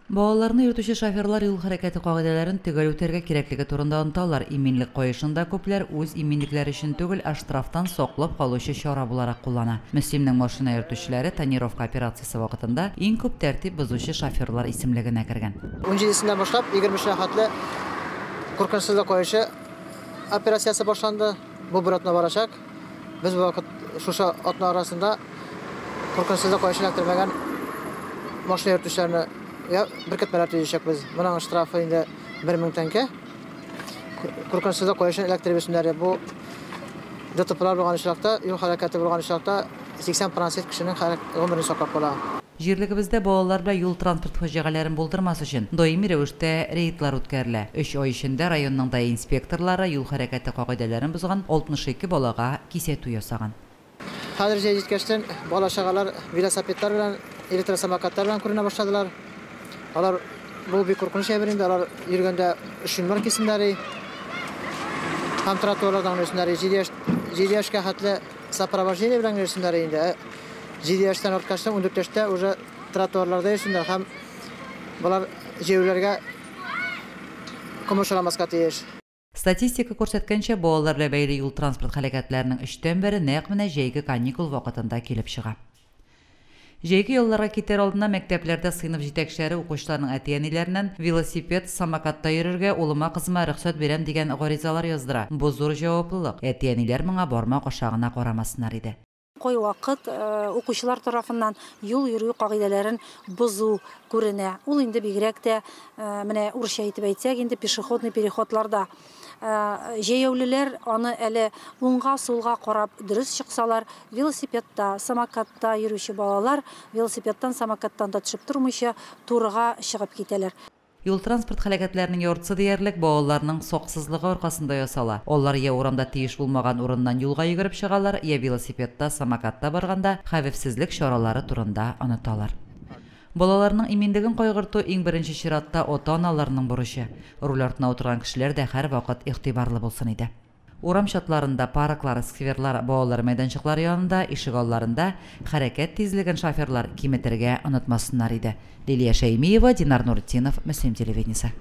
Балаларны йөртүче шоферлар юл хәрәкәте кагыйдәләрен төгәл үтәргә кирәклеге турында оныталар. Иминлек куешында күпләр үз иминлекләре өчен түгел, штрафтан саклап калучы чара буларак куллана. Мөслимнең машина йөртүчеләре тонировка операциясе вакытында иң күп тәртип бозучы шоферлар исемлегенә кергән. 17-сендә башлап 20-шә хәтле куркынычсызлык куючы операциясе башланды. Бу бер атна барачак. Без бу вакыт шушы атна арасында куркынычсызлык куючы эләктермәгән машина йөртүчеләрне беркетмәләр төзәчәкбез. Моның штрафы инде 1000 тәңкә. Куркынычсызлык куючы эләктереп исемнәре бу ДТПлар булган очракта, юл хәрәкәте булган очракта 80% кешенең гомерен саклап кала. Җирлегебездә балалар белән юл транспорт фаҗигаларын булдырмас өчен даими рәвештә рейдлар үткәрелә. 3 ай эчендә районның да инспекторлары юл хәрәкәте кагыйдәләрен бозган 62 балага кисәтү ясаган. Хәзер җиткәчтән бала-чагалар велосипедтар белән, электросамокатлар белән күренә башладылар. Алар бу бик куркыныч әйбер инде, алар йөргәндә ышынмар кисемнәре. Һәм тротуарлардан үсеннәре 7 яшькә хәтле сопровождение белән үсеннәре инде. 7 яшьтән арткачтан 14 яшьтә уже тротуарларда үсеннәр һәм булар җәүләргә комышламаска тиеш. Статистика күрсәткәнчә, балалар белән бәйле юл транспорт һәлакәтләренең 3тән бере нәкъ менә җәйге каникул вакытында килеп чыга. Җәйге юлларга китәр алдында мәктәпләрдә сыйныф җитәкчеләре укучыларның әтиәниләреннән велосипед, самокатта йөрергә улыма кызыма рөхсәт бирәм дигән гаризалар яздыра. Бу зур җаваплылык. Әтиәниләр моңа бармак ашагына карамасыннар иде. Кой вакыт укучылар тарафыннан юл йөрү кагыйдәләрен бозу күренә. Ул инде бигрәк тә менә урысча әйтеп әйтсәк, инде пешеходный переходларда җәяүлеләр аны әле уңга сулга карап дөрес чыксалар, велосипедта, самокатта йөрүче балалар велосипедтан, самокаттан да төшеп тормыйча турыга чыгып китәләр. Юл транспорт һәлакәтләренең яртысы диярлек балаларның саксызлыгы аркасында ясала. Алар я урамда тиеш булмаган урыннан юлга йөгереп чыгалар, я велосипедта, самокатта барганда хәвефсезлек чаралары турында оныталар. Балаларның иминлеген кайгырту иң беренче чиратта ата-аналарның бурычы. Руль артына утырган кешеләр дә һәрвакыт игътибарлы булсын иде. Урам чатларында, парклар, скверлар, балалар мәйданчыклары янында, ишек алларында хәрәкәт тизлеген шоферлар киметергә онытмасыннар иде. Лилия Шәймиева, Динар Нуртдинов, Мөслим телевидениесе.